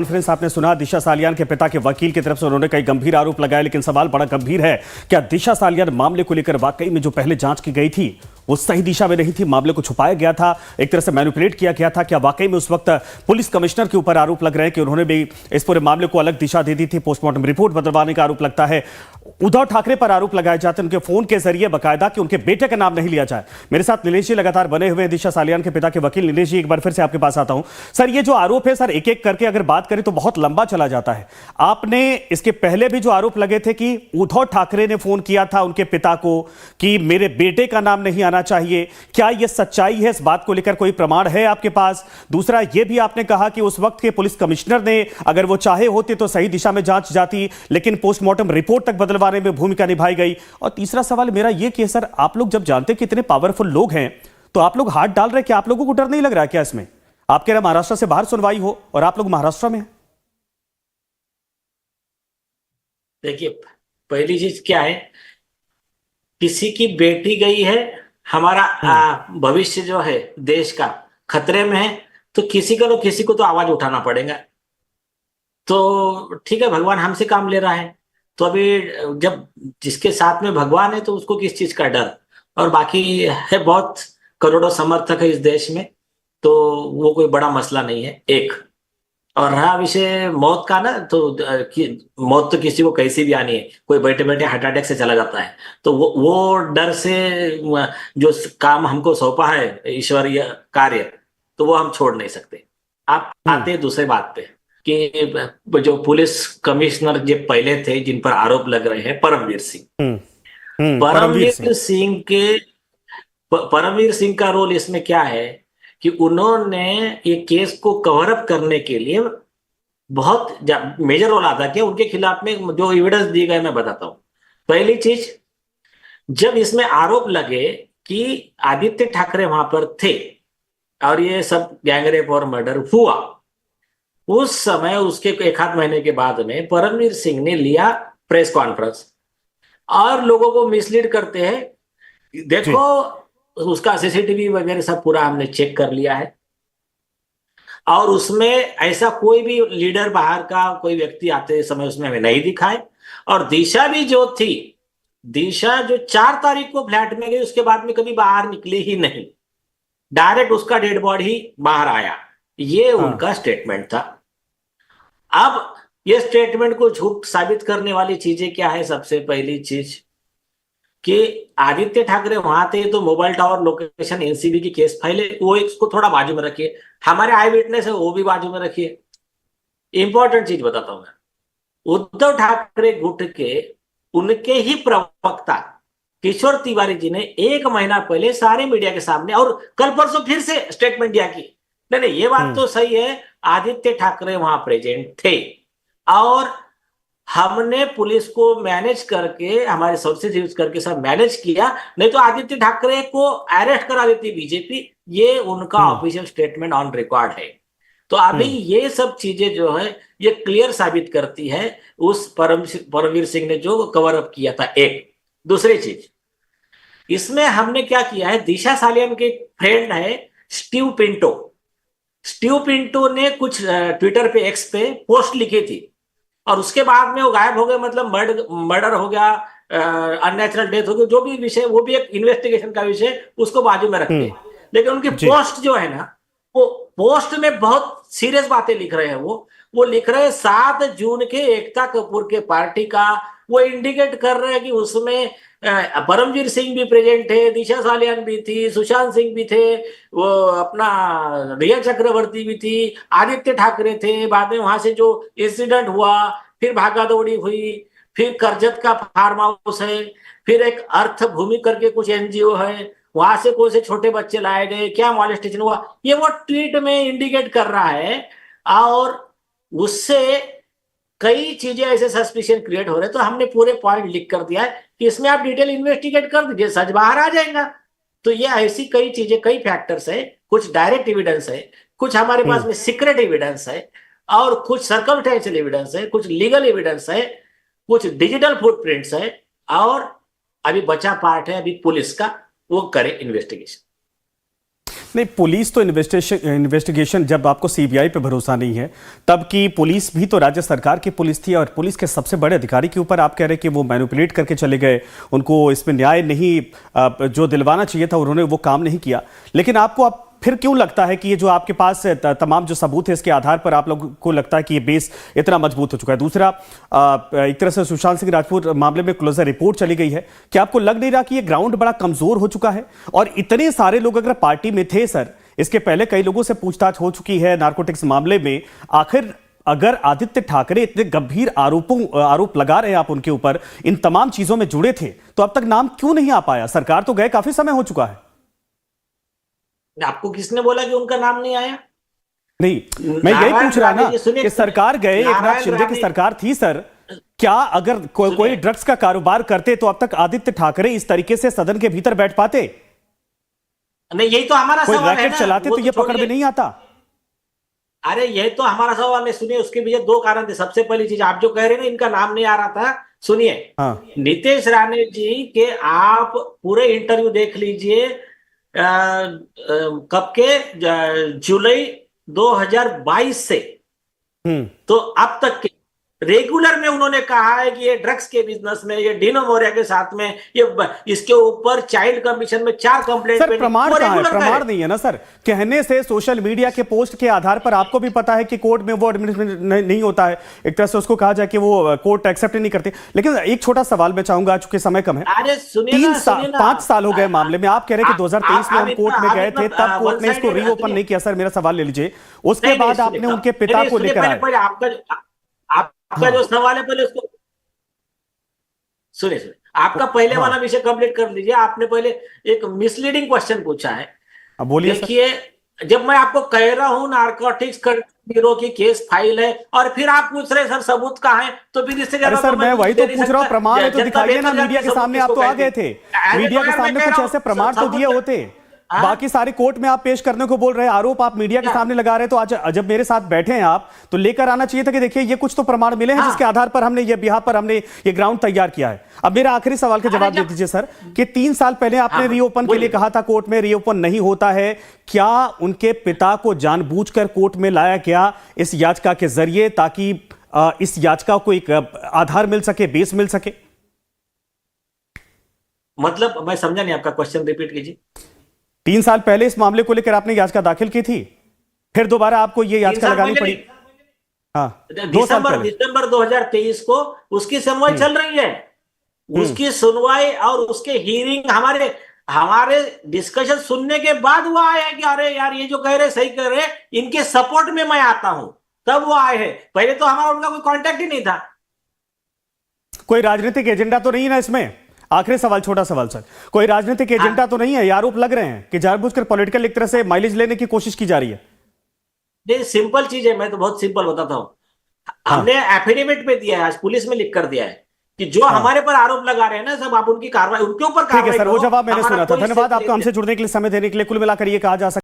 Conference आपने सुना। दिशा सालियान के पिता के वकील की तरफ से उन्होंने कई गंभीर आरोप लगाए, लेकिन सवाल बड़ा गंभीर है। क्या दिशा सालियान मामले को लेकर वाकई में जो पहले जांच की गई थी वो सही दिशा में नहीं थी? मामले को छुपाया गया था, एक तरह से मैनिपुलेट किया गया था। क्या वाकई में उस वक्त पुलिस कमिश्नर के ऊपर आरोप लग रहे हैं कि उन्होंने भी इस पूरे मामले को अलग दिशा दे दी थी? पोस्टमार्टम रिपोर्ट बदलवाने का आरोप लगता है। उद्धव ठाकरे पर आरोप लगाए जाते हैं उनके फोन के जरिए बाकायदा कि उनके बेटे का नाम नहीं लिया जाए। मेरे साथ नीलेश जी लगातार बने हुए हैं, दिशा सालियान के पिता के वकील। नीलेश जी, एक बार फिर से आपके पास आता हूं। सर, ये जो आरोप है सर, एक एक करके अगर बात करें तो बहुत लंबा चला जाता है। आपने इसके पहले भी जो आरोप लगे थे कि उद्धव ठाकरे ने फोन किया था उनके पिता को कि मेरे बेटे का नाम नहीं आना चाहिए, क्या यह सच्चाई है? इस बात को लेकर कोई प्रमाण है आपके पास? दूसरा, यह भी आपने कहा कि उस वक्त के पुलिस कमिश्नर ने अगर वो चाहे होते तो सही दिशा में जांच जाती, लेकिन पोस्टमार्टम रिपोर्ट तक बदलवाने में भूमिका निभाई गई। और तीसरा सवाल मेरा यह कि सर, आप लोग जब जानते कि इतने पावरफुल लोग हैं तो आप लोग हाथ डाल रहे, क्या आप लोगों को डर नहीं लग रहा है क्या इसमें? आप कह रहे महाराष्ट्र से बाहर सुनवाई हो और आप लोग महाराष्ट्र में हैं। देखिए, पहली चीज क्या है, किसी की बेटी गई है, हमारा भविष्य जो है देश का खतरे में है, तो किसी को तो आवाज उठाना पड़ेगा। तो ठीक है, भगवान हमसे काम ले रहा है, तो अभी जब जिसके साथ में भगवान है तो उसको किस चीज का डर। और बाकी है, बहुत करोड़ों समर्थक है इस देश में, तो वो कोई बड़ा मसला नहीं है। एक और रहा विषय मौत का ना, तो मौत तो किसी को कैसी भी आनी है, कोई बैठे बैठे हार्ट अटैक से चला जाता है, तो वो डर से जो काम हमको सौंपा है ईश्वरीय कार्य, तो वो हम छोड़ नहीं सकते। आप आते हैं दूसरे बात पे कि जो पुलिस कमिश्नर जो पहले थे जिन पर आरोप लग रहे हैं, परमवीर सिंह। परमवीर सिंह। परमवीर सिंह का रोल इसमें क्या है कि उन्होंने ये केस को कवर अप करने के लिए बहुत मेजर रोल अदा किया। उनके खिलाफ में जो एविडेंस दिए गए मैं बताता हूं। पहली चीज, जब इसमें आरोप लगे कि आदित्य ठाकरे वहां पर थे और ये सब गैंगरेप और मर्डर हुआ, उस समय उसके एक आध महीने के बाद में परमवीर सिंह ने लिया प्रेस कॉन्फ्रेंस और लोगों को मिसलीड करते हैं। देखो, उसका सीसीटीवी वगैरह सब पूरा हमने चेक कर लिया है और उसमें ऐसा कोई भी लीडर बाहर का कोई व्यक्ति आते समय उसमें हमें नहीं दिखाए। और दिशा भी जो थी, दिशा जो 4 तारीख को फ्लैट में गई, उसके बाद में कभी बाहर निकली ही नहीं, डायरेक्ट उसका डेड बॉडी बाहर आया। ये उनका स्टेटमेंट था। अब ये स्टेटमेंट को झूठ साबित करने वाली चीजें क्या है? सबसे पहली चीज कि आदित्य ठाकरे वहां थे तो मोबाइल टावर लोकेशन एनसीबी की केस फाइल है, वो इसको थोड़ा बाजू में रखिए। हमारे आई विटनेस है वो भी बाजू में रखिए। इंपॉर्टेंट चीज बताता हूं मैं, उद्धव ठाकरे गुट के उनके ही प्रवक्ता किशोर तिवारी जी ने 1 महीना पहले सारे मीडिया के सामने और कल परसों फिर से स्टेटमेंट दिया कि नहीं नहीं, ये बात तो सही है, आदित्य ठाकरे वहां प्रेजेंट थे और हमने पुलिस को मैनेज करके, हमारे सोर्सेज यूज करके सब मैनेज किया, नहीं तो आदित्य ठाकरे को अरेस्ट करा देती बीजेपी। ये उनका ऑफिशियल स्टेटमेंट ऑन रिकॉर्ड है। तो अभी ये सब चीजें जो है ये क्लियर साबित करती है उस परमवीर सिंह ने जो कवर अप किया था। एक दूसरी चीज, इसमें हमने क्या किया है, दिशा सालियान के फ्रेंड है स्टीव पिंटो। स्टीव पिंटो ने कुछ ट्विटर पे, एक्स पे पोस्ट लिखी थी और उसके बाद में वो गायब हो गए। मतलब मर्डर हो गया, अननेचुरल डेथ हो गई, जो भी विषय, वो भी एक इन्वेस्टिगेशन का विषय, उसको बाजू में रखते हैं। लेकिन उनकी पोस्ट जो है ना, वो पोस्ट में बहुत सीरियस बातें लिख रहे हैं। वो लिख रहे हैं 7 जून के एकता कपूर के पार्टी का, वो इंडिकेट कर रहे हैं कि उसमें परमवीर सिंह भी प्रेजेंट है, दिशा सालियान भी थी, सुशांत सिंह भी थे, वो अपना रिया चक्रवर्ती भी थी, आदित्य ठाकरे थे। बाद में वहां से जो इंसिडेंट हुआ, फिर भागा दौड़ी हुई, फिर करजत का फार्म हाउस है, फिर एक अर्थ भूमि करके कुछ एनजीओ है, वहां से कौन से छोटे बच्चे लाए गए, क्या मॉलेस्टेशन हुआ, ये वो ट्वीट में इंडिकेट कर रहा है। और उससे कई चीजें ऐसे सस्पिशन क्रिएट हो रहे हैं। तो हमने पूरे पॉइंट लिख कर दिया है कि इसमें आप डिटेल इन्वेस्टिगेट कर दीजिए, सच बाहर आ जाएगा। तो ये ऐसी कई चीजें, कई फैक्टर्स है, कुछ डायरेक्ट एविडेंस है, कुछ हमारे पास में सीक्रेट एविडेंस है, और कुछ सर्कमस्टेंशियल एविडेंस है, कुछ लीगल एविडेंस है, कुछ डिजिटल फुटप्रिंट्स है, और अभी बचा पार्ट है अभी पुलिस का, वो करे इन्वेस्टिगेशन। नहीं, पुलिस तो इन्वेस्टिगेशन जब आपको सीबीआई पे भरोसा नहीं है, तब की पुलिस भी तो राज्य सरकार की पुलिस थी, और पुलिस के सबसे बड़े अधिकारी के ऊपर आप कह रहे हैं कि वो मैनिपुलेट करके चले गए, उनको इसमें न्याय नहीं जो दिलवाना चाहिए था उन्होंने वो काम नहीं किया। लेकिन आपको अब फिर क्यों लगता है कि ये जो आपके पास तमाम जो सबूत है इसके आधार पर आप लोगों को लगता है कि ये बेस इतना मजबूत हो चुका है? दूसरा, एक तरह से सुशांत सिंह राजपूत मामले में क्लोजर रिपोर्ट चली गई है, क्या आपको लग नहीं रहा कि ये ग्राउंड बड़ा कमजोर हो चुका है? और इतने सारे लोग अगर पार्टी में थे सर, इसके पहले कई लोगों से पूछताछ हो चुकी है नारकोटिक्स मामले में, आखिर अगर आदित्य ठाकरे इतने गंभीर आरोप लगा रहे हैं आप उनके ऊपर, इन तमाम चीजों में जुड़े थे, तो अब तक नाम क्यों नहीं आ पाया? सरकार तो गए काफी समय हो चुका है। आपको किसने बोला कि उनका नाम नहीं आया? नहीं, मैं यही पूछ रहा ना कि सरकार गए, एकनाथ नारायण शिंदे की राणे- सरकार थी सर, क्या अगर कोई ड्रग्स का कारोबार करते तो अब तक आदित्य ठाकरे इस तरीके से सदन के भीतर बैठ पाते? नहीं, यही तो हमारा कोई सवाल है रैकेट ना, चलाते वो तो ये पकड़ में छोड़िए। नहीं आता? अरे यही तो हमारा सवाल है, सुनिए। उसके पीछे दो कारण थे। सबसे पहली चीज, आप जो कह रहे हैं ना इनका नाम नहीं आ रहा था, सुनिए। हाँ। नीतीश राणे जी के आप पूरे इंटरव्यू देख लीजिए, कब के, जुलाई 2022 से तो अब तक के रेगुलर में उन्होंने कहा है कि ये ड्रग्स के बिजनेस में, ये डीनो मोरिया के साथ में, ये इसके ऊपर चाइल्ड कमीशन में 4 कंप्लेंट। सर प्रमाण कहां है? प्रमाण नहीं है ना सर, कहने से, सोशल मीडिया के पोस्ट के आधार पर आपको भी पता है कि कोर्ट में वो एडमिनिस्ट्रेशन नहीं होता है, एक तरह से उसको कहा जाए कि वो कोर्ट एक्सेप्ट नहीं करते। लेकिन एक छोटा सवाल मैं चाहूंगा, चूंकि समय कम है, अरे सुनिए 5 साल हो गए मामले में, आप कह रहे हैं कि 2023 में हम कोर्ट में गए थे, तब कोर्ट ने इसको रीओपन नहीं किया। सर मेरा सवाल ले लीजिए, उसके बाद आपने उनके पिता को लेकर आए। आपका जो सवाल है पहले उसको सुनिए। आपका पहले वाला विषय कंप्लीट कर लीजिए। आपने पहले एक मिसलीडिंग क्वेश्चन पूछा है। अब बोलिए। देखिए, जब मैं आपको कह रहा हूं नारकोटिक्स ब्यूरो की केस फाइल है, और फिर आप पूछ रहे सर सबूत कहां है, तो फिर इससे अरे सर मैं वही तो पूछ रहा हूं, प्रमाण है तो दिखाइए ना, मीडिया के सामने आप तो आ गए थे, मीडिया के सामने कुछ ऐसे प्रमाण तो दिए होते। बाकी सारे कोर्ट में आप पेश करने को बोल रहे हैं, आरोप आप मीडिया के सामने लगा रहे हैं, तो आज जब मेरे साथ बैठे हैं आप, तो लेकर आना चाहिए था कि देखिए ये कुछ तो प्रमाण मिले हैं जिसके आधार पर हमने ये ग्राउंड तैयार किया है। अब मेरा आखिरी सवाल का जवाब दे दीजिए सर, कि 3 साल पहले आपने रीओपन के लिए कहा था, कोर्ट में रीओपन नहीं होता है, क्या उनके पिता को जानबूझकर कोर्ट में लाया गया इस याचिका के जरिए, ताकि इस याचिका को एक आधार मिल सके, बेस मिल सके? मतलब मैं समझा नहीं, आपका क्वेश्चन रिपीट कीजिए। 3 साल पहले इस मामले को लेकर आपने याचिका दाखिल की थी, फिर दोबारा आपको ये याचिका लगानी पड़ी। हाँ, 2 साल पहले, दिसंबर 2023 को उसकी सुनवाई चल रही है। उसकी सुनवाई और उसके हियरिंग, हमारे डिस्कशन सुनने के बाद वो आए हैं कि अरे यार ये जो कह रहे सही कह रहे, इनके सपोर्ट में मैं आता हूं, तब वो आए हैं। पहले तो हमारा उनका कोई कांटेक्ट ही नहीं था। कोई राजनीतिक एजेंडा तो नहीं है ना इसमें? आखिरी सवाल, छोटा सवाल सर, कोई राजनीतिक एजेंडा तो नहीं है? ये आरोप लग रहे हैं कि जानबूझकर पॉलिटिकल एक तरह से माइलेज लेने की कोशिश की जा रही है। ये सिंपल चीज है, मैं तो बहुत सिंपल बताता हूं। हमने एफिडेविट पे दिया है, आज पुलिस में लिख कर दिया है कि जो हमारे पर आरोप लगा रहे हैं ना, सब आप उनकी कार्रवाई, उनके ऊपर कार्रवाई। ठीक है सर, वो जवाब मैंने सुना था। धन्यवाद आपका हमसे जुड़ने के लिए, समय देने के लिए। कुल मिलाकर ये कहा जा सकता है